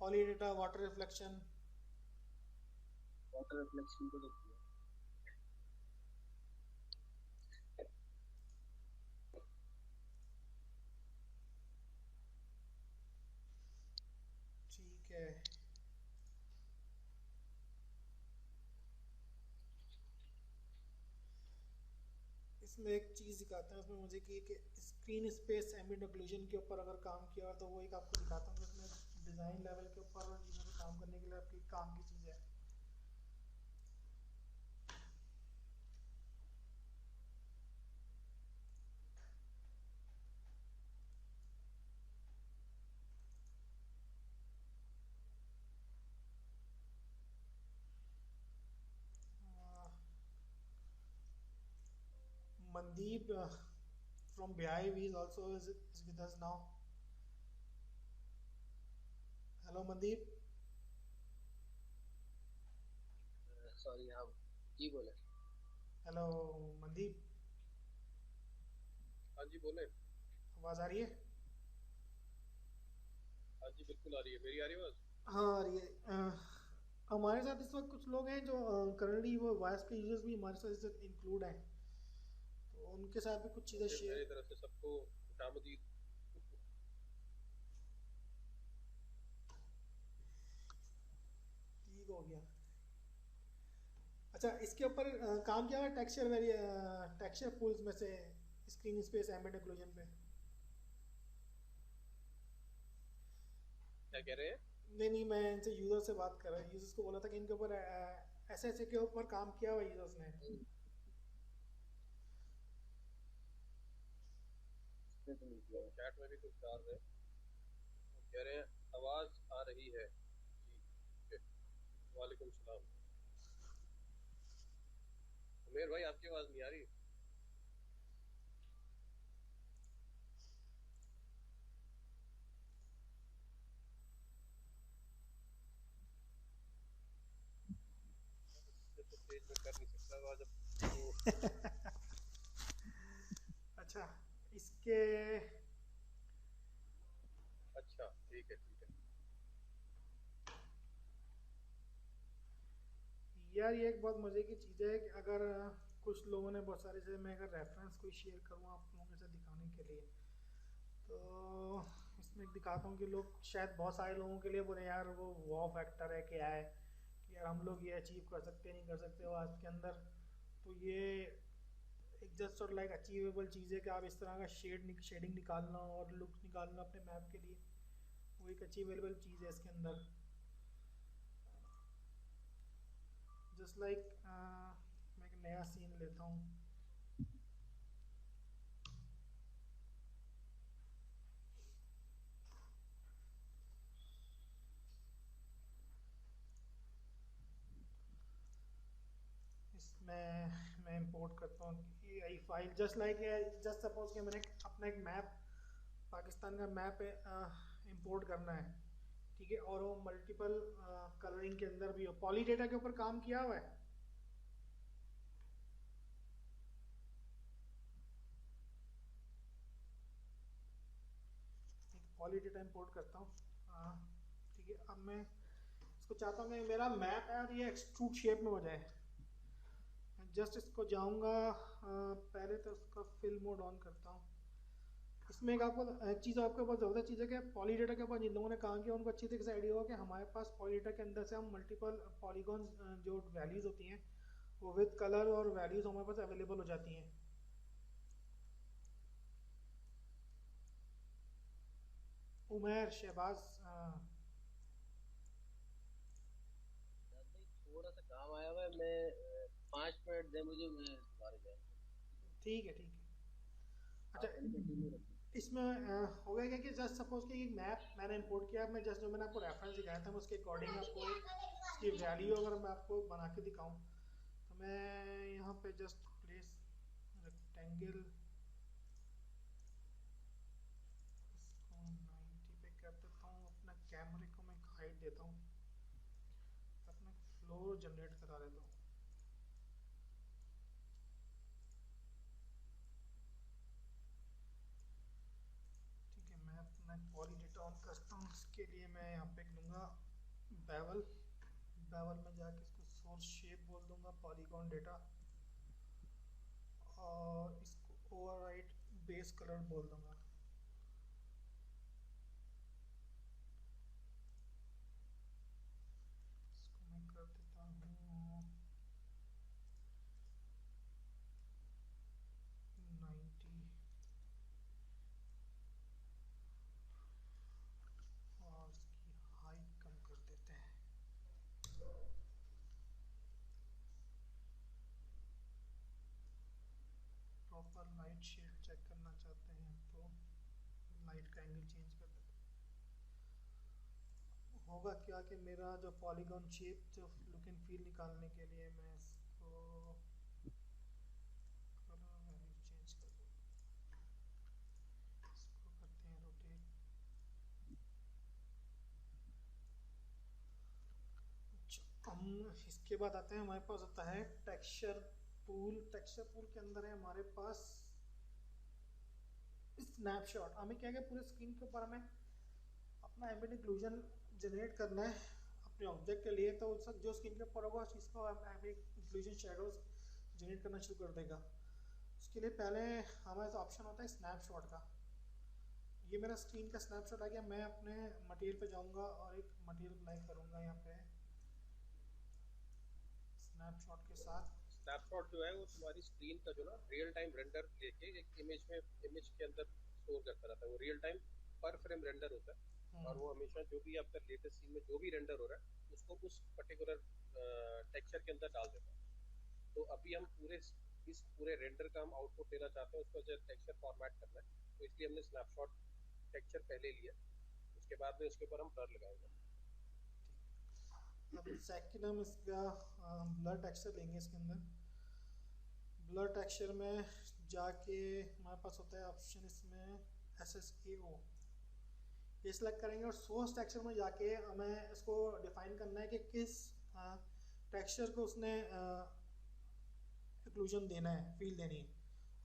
poly data water reflection. Water reflection को देखिए। ठीक है, इसमें एक चीज़ दिखाते हैं उसमें मुझे कि स्क्रीन स्पेस एम्बिएंट ऑक्लूजन के ऊपर अगर काम किया तो वो एक आपको दिखाता हूँ कि उसमें डिज़ाइन लेवल के ऊपर और चीज़ों पे काम करने के लिए आपकी काम की चीज़ है। Mandeep from Behive is also is with us now. Hello Mandeep. Sorry, हाँ जी बोले। हेलो Mandeep, हाँ जी बोले। आवाज़ आ रही है? हाँ जी बिल्कुल आ रही है। मेरी आ रही है आवाज़? हाँ आ रही है। हमारे साथ इस वक्त कुछ लोग हैं जो करंटली वो वॉइस के यूजर्स भी हमारे साथ इस इंक्लूड हैं, तो उनके साथ भी कुछ चीज़ें ओके, शेयर। मेरी तरफ से सबको खुशामदीद। ठीक हो गया। अच्छा, इसके ऊपर काम किया हुआ टेक्सचर टेक्सचर पूल्स में से स्क्रीन स्पेस एम्बेड ओक्लूजन पे? क्या कह रहे हैं? नहीं नहीं, मैं इनसे यूजर से बात कर रहा हूँ। यूजर्स को बोला था कि इनके ऊपर ऐसे ऐसे के ऊपर काम किया हुआ यूजर्स ने। इसमें तो नहीं किया। चैट में भी कुछ डाल रहे हैं, वो कह रहे हैं आवाज़ आ रही है जी। ओके, वालेकुम सलाम। उमेर भाई आपकी आवाज़ नहीं आ रही। ये तो स्टेज में कर नहीं सकता आवाज़ अब तो। अच्छा, इसके अच्छा ठीक है ठीक है। यार ये एक बहुत मज़े की चीज़ है कि अगर कुछ लोगों ने बहुत सारे, जैसे मैं अगर रेफरेंस कोई शेयर करूँ आप लोगों के साथ दिखाने के लिए, तो इसमें दिखाता हूँ कि लोग शायद बहुत सारे लोगों के लिए बोले यार वो वॉव फैक्टर है क्या है कि यार हम लोग ये अचीव कर सकते नहीं कर सकते वो आज के अंदर। तो ये एक जस्ट और लाइक अचीवेबल चीज़ है कि आप इस तरह का शेडिंग निकालना और लुक निकालना अपने मैप के लिए, वो एक अचीवेबल चीज़ है इसके अंदर। जस्ट लाइक मैं एक नया सीन लेता हूँ। इसमें मैं इंपोर्ट करता हूँ AI फाइल, जस्ट सपोज कि मैंने अपना एक मैप, पाकिस्तान का मैप इंपोर्ट करना है, ठीक है, और वो मल्टीपल कलरिंग के अंदर भी हो, पॉली डेटा के ऊपर काम किया हुआ है। एक पॉली डेटा इंपोर्ट करता हूँ, ठीक है। अब मैं इसको चाहता हूँ कि मेरा मैप है और ये एक्सट्रूड शेप में हो जाए। जस्ट इसको जाऊँगा, पहले तो उसका फिल मोड ऑन करता हूँ। इसमें एक आपको एक चीज़ आपके पास ज़रूरत चीज़ है कि पॉलीडेटा के ऊपर जिन लोगों ने काम किया उनको अच्छी तरीके से आइडिया होगा कि हमारे पास पॉलीडेटा के अंदर से हम मल्टीपल पॉलीगॉन्स जो वैल्यूज़ होती हैं वो विद कलर और वैल्यूज़ हमारे पास अवेलेबल हो जाती हैं। उमर शहबाज, यार भाई थोड़ा सा काम आया हुआ है, मैं 5 मिनट दे मुझे, मैं दोबारा जाऊँ। ठीक है ठीक है। आप अच्छा, पहले कंटिन्यू रखिए। इसमें हो गया क्या कि जस्ट सपोज कि एक मैप मैंने इंपोर्ट किया, मैं जस्ट जो मैंने आपको रेफरेंस दिखाया था मैं उसके अकॉर्डिंग आपको एक इसकी वैल्यू अगर मैं आपको बना के दिखाऊं, तो मैं यहाँ पे जस्ट प्लेस रेक्टेंगल, इसको 90 पे कर देता हूँ, अपना कैमरे को मैं हाइट देता हूँ, अपना फ्लोर जनरेट करा लेता हूँ। ठीक है, मैं अपना पॉली डेटा ऑन करता हूँ। इसके लिए मैं यहाँ पे लूँगा बेवल, बेवल में जाके इसको सोर्स शेप बोल दूँगा पॉलीगॉन डेटा, और इसको ओवरराइट बेस कलर बोल दूँगा। इसको मैं कर देता हूँ हाइट का एंगल चेंज कर देता हूँ। होगा क्या कि मेरा जो पॉलीगॉन शेप जो लुक एंड फील निकालने के लिए मैं इसको कलर वैल्यू चेंज कर दूँगा, इसको करते हैं रोटेट। हम इसके बाद आते हैं, हमारे पास होता है टेक्सचर पूल। टेक्सचर पूल के अंदर है हमारे पास स्नैपशॉट। हमें क्या क्या पूरे स्क्रीन के ऊपर हमें अपना एम्बेड इंक्लूजन जनरेट करना है अपने ऑब्जेक्ट के लिए। तो जो स्क्रीन के ऊपर होगा उस चीज़ को एम्बेड इंक्लूजन शेडोज जनरेट करना शुरू कर देगा। उसके लिए पहले हमारे पास ऑप्शन होता है स्नैपशॉट का। ये मेरा स्क्रीन का स्नैपशॉट आ गया। मैं अपने मटेरियल पे जाऊंगा और एक मटेरियल अप्लाई करूंगा यहाँ पे स्नैपशॉट के साथ। स्नैपशॉट जो है वो तुम्हारी स्क्रीन का जो ना रियल टाइम रेंडर लेके एक इमेज में, इमेज के अंदर स्टोर करता रहता है। वो रियल टाइम पर फ्रेम रेंडर होता है और वो हमेशा जो भी आपका लेटेस्ट सीन में जो भी रेंडर हो रहा है उसको उस पर्टिकुलर टेक्सचर के अंदर डाल देता है। तो अभी हम इस पूरे रेंडर का हम आउटपुट लेना चाहते हैं, उसको जो टेक्सचर फॉर्मेट करना है, तो इसलिए हमने स्नैपशॉट टेक्सचर पहले लिया, उसके बाद में उसके ऊपर हम ब्लर लगाएंगे। अब सेकंड हम इसका ब्लर टेक्सचर लेंगे। इसके अंदर ब्लर टेक्सचर में जाके हमारे पास होता है ऑप्शन इसमें SSAO, ये सिलेक्ट करेंगे और सोर्स टेक्सचर में जाके हमें इसको डिफाइन करना है कि किस टेक्सचर को उसने इंक्लूजन देना है, फील देनी है।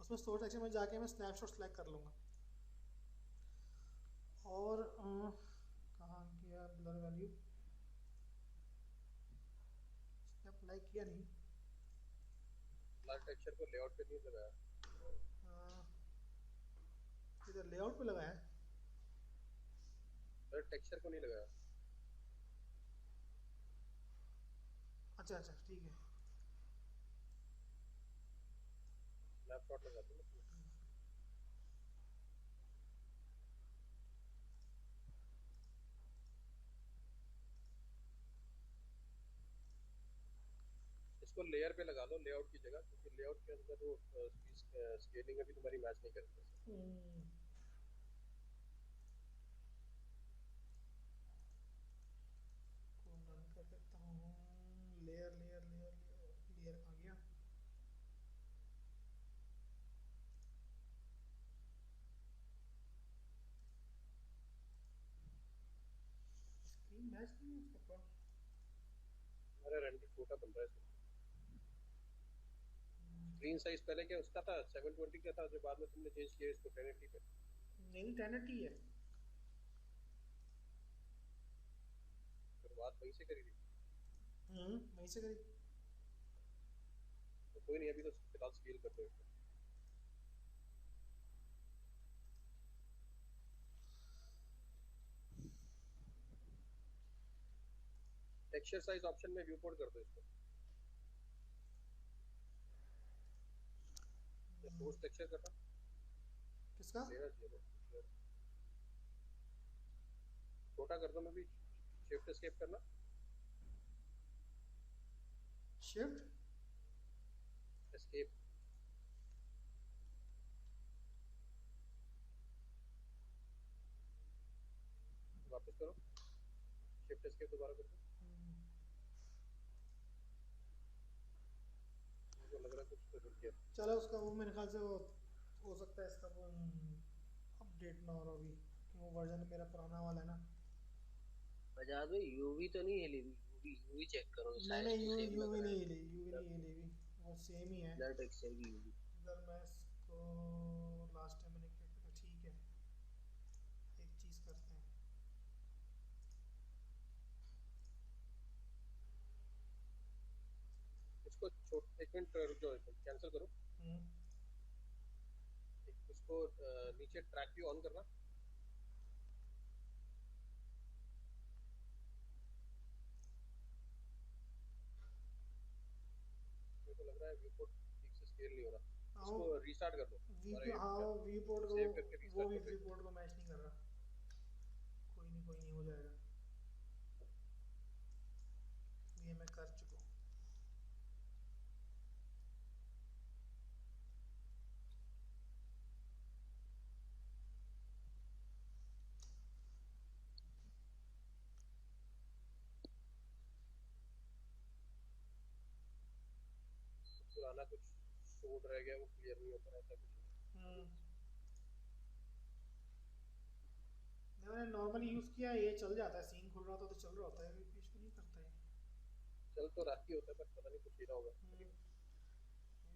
उसमें सोर्स टेक्सचर में जाके मैं स्नैपशॉट सेलेक्ट कर लूँगा और कहाँ गया ब्लर वैल्यू, अप्लाई किया नहीं। ब्लर टेक्सचर को लेआउट पे नहीं लगाया, इधर लेआउट पे लगाया है, ब्लर टेक्सचर को नहीं लगाया। अच्छा अच्छा ठीक है। स्नैपशॉट लगा दो। इसको लेयर पे लगा लो लेआउट की जगह, क्योंकि लेआउट के अंदर वो स्केलिंग अभी तुम्हारी मैच नहीं करती। को रन कर देता हूँ। लेयर लेयर लेयर लेयर आ गया। स्क्रीन मैच नहीं है उसका पर। हमारा रेंडर छोटा बन रहा है। स्क्रीन साइज पहले क्या उसका था 720 का था, जो बाद में तुमने चेंज किया इसको 1080 पे। नहीं 1080 है। फिर बात वहीं से करी थी। वहीं से करी। तो कोई नहीं, अभी तो फिलहाल स्केल कर दो इसको। टेक्सचर साइज ऑप्शन में व्यू पोर्ट कर दो इसको। सोर्स टेक्सचर करना किसका लेना चाहिए, छोटा कर दो। मैं भी शिफ्ट एस्केप करना, शिफ्ट एस्केप वापस करो, शिफ्ट एस्केप दोबारा कर दो। मुझे लग रहा है कुछ तो रुक गया। चलो उसका वो मेरे ख्याल से वो हो सकता है इसका वो अपडेट ना हो रहा अभी, वो वर्जन मेरा पुराना वाला है ना। बजा दो। यूवी तो नहीं हिली, यूवी चेक करो, नहीं साइज नहीं तो सेम लग यूवी रहा नहीं है। हिली, यूवी नहीं हिली भी, वो सेम ही है। ब्लर टेक्सचर की यूवी। अगर मैं इसको लास्ट टाइम मैंने क्या किया, ठीक है एक चीज़ करते हैं। इसको एक मिनट रुक जाओ, कैंसिल करो। इसको नीचे ट्रैक व्यू ऑन करना। मेरे को लग रहा है व्यू पोर्ट ठीक से स्केल नहीं हो रहा, इसको रीस्टार्ट कर दो। हाँ व्यू पोर्ट को, सेव करके वो रीस्टार्ट भी कर व्यू दो। पोर्ट को मैच नहीं कर रहा। कोई नहीं हो जाएगा, ये मैं कर चुका हूँ। मोड रह गया वो क्लियर नहीं होता रहता कुछ। मैंने नॉर्मली यूज़ किया है, ये चल जाता है, सीन खुल रहा था तो चल रहा होता है, कोई इशू नहीं करता है। चल तो रात ही होता है पर पता नहीं कुछ ही ना होगा।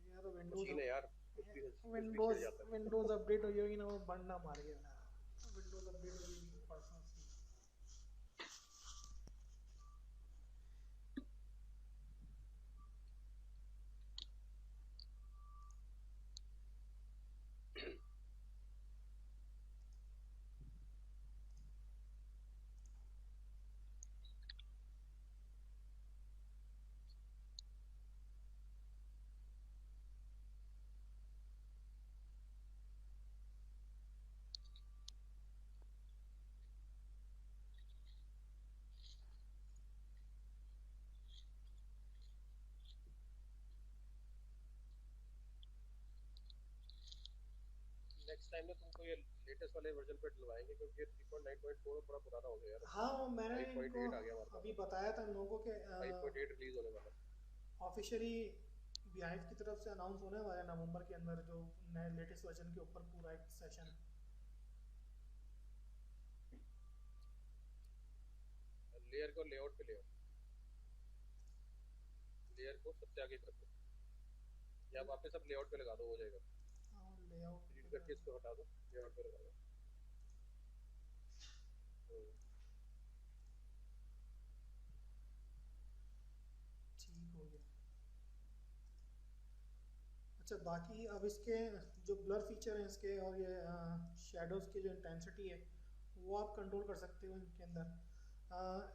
यार विंडोज मशीन है यार, कुछ भी छिड़ जाता है। विंडोज अपडेट हुई होगी ना, वो बंद ना मार गया। विंडोज अपडेट हुई होगी परसों से। नेक्स्ट टाइम में तुमको ये लेटेस्ट वाले वर्जन पे डलवाएंगे क्योंकि 3.9.4 थोड़ा पुराना हो गया यार। हाँ, मैंने इनको 5.8 आ गया हमारे अभी पास। बताया था इन लोगों के 5.8 रिलीज होने वाला है। ऑफिशियली बीहाइव की तरफ से अनाउंस होने वाला है नवंबर के अंदर, जो नए लेटेस्ट वर्जन के ऊपर पूरा एक सेशन। लेयर को लेआउट पे ले आओ, लेयर को सबसे आगे कर दो या वापस अब लेआउट पे लगा दो, हो जाएगा। लेआउट डिलीट करके इसको हटा दो, लेआउट पे लगा दो। ठीक हो गया। अच्छा, बाकी अब इसके जो ब्लर फीचर हैं इसके, और ये शेडोज़ की जो इंटेंसिटी है वो आप कंट्रोल कर सकते हो इनके अंदर।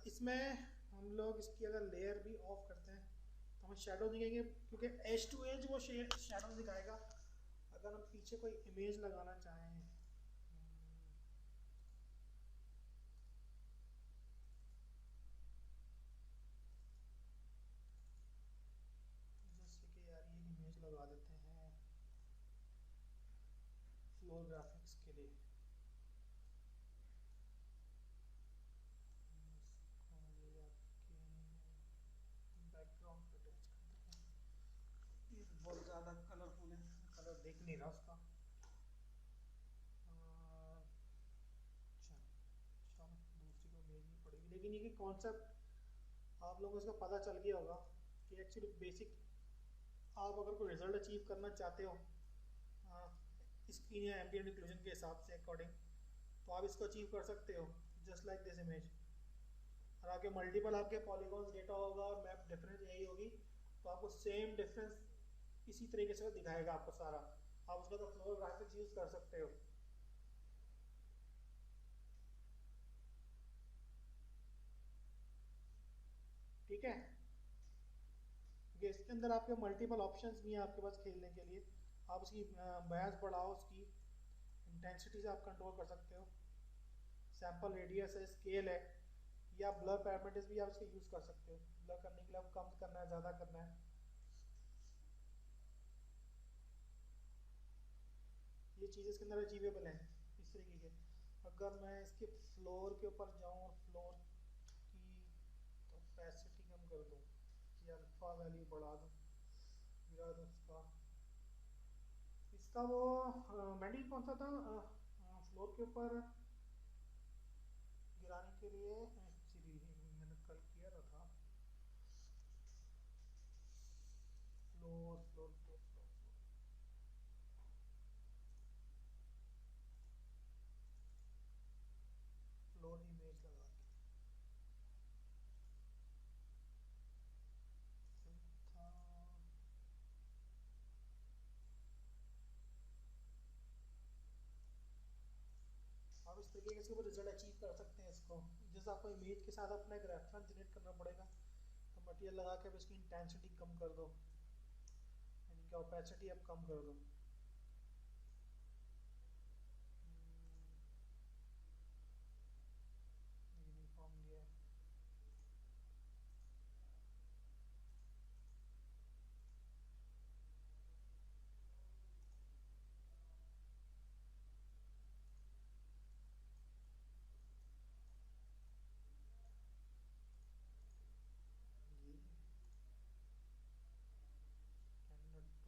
इसमें हम लोग इसकी अगर लेयर भी ऑफ करते हैं तो हमें शेडो दिखेंगे, क्योंकि एज टू एज वो शेडो दिखाएगा। अगर हम पीछे कोई इमेज लगाना चाहें, जैसे कि यार ये इमेज लगा देते हैं फ्लोर ग्राफिक्स के लिए, बैकग्राउंड पे अटैच करते हैं। ये बहुत ज़्यादा कलरफुल है, कलर देख नहीं रहा उसका। अच्छा, चलो दूसरी को भेजनी पड़ेगी, लेकिन ये कॉन्सेप्ट आप लोगों को इसका पता चल गया होगा कि एक्चुअली बेसिक आप अगर कोई रिजल्ट अचीव करना चाहते हो स्क्रीन या एम्बिएंट इंक्लूजन के हिसाब से अकॉर्डिंग, तो आप इसको अचीव कर सकते हो जस्ट लाइक दिस इमेज। और आपके मल्टीपल आपके पॉलीगॉन्स डेटा होगा और मैप डिफरेंस यही होगी, तो आपको सेम डिफरेंस इसी तरीके से दिखाएगा आपको सारा। आप उसका तो फ्लोर ग्राफिक्स यूज़ कर सकते हो। ठीक है, क्योंकि इसके अंदर आपके मल्टीपल ऑप्शंस भी हैं आपके पास खेलने के लिए। आप उसकी बयास बढ़ाओ, उसकी इंटेंसिटी से आप कंट्रोल कर सकते हो, सैम्पल रेडियस है, स्केल है, या ब्लर पैरामीटर्स भी आप इसके यूज़ कर सकते हो। ब्लर करने के लिए आप कम करना है, ज़्यादा करना है, ये चीज़ इसके अंदर अचीवेबल है इस तरीके के। अगर मैं इसके फ्लोर के ऊपर जाऊँ और फ्लोर की कैपेसिटी कम कर दूँ या अल्फ़ा वैल्यू बढ़ा दूँ, गिरा दूँ इसका इसका वो मैंडी कौन सा था फ्लोर के ऊपर गिराने के लिए, एक्चुअली मैंने कल किया था floor floor floor floor floor image लगा के था। आप इस तरीके के इसके ऊपर रिजल्ट अचीव कर सकते हैं इसको। जैसे आपको इमेज के साथ अपना एक रेफरेंस जनरेट करना पड़ेगा, तो मटेरियल लगा के अब इसकी इंटेंसिटी कम कर दो, यानी कि ओपेसिटी अब कम कर दो। यूनिफॉर्म लिया, ये कैंडिडेट टू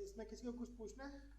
इसमें किसी को कुछ पूछना है?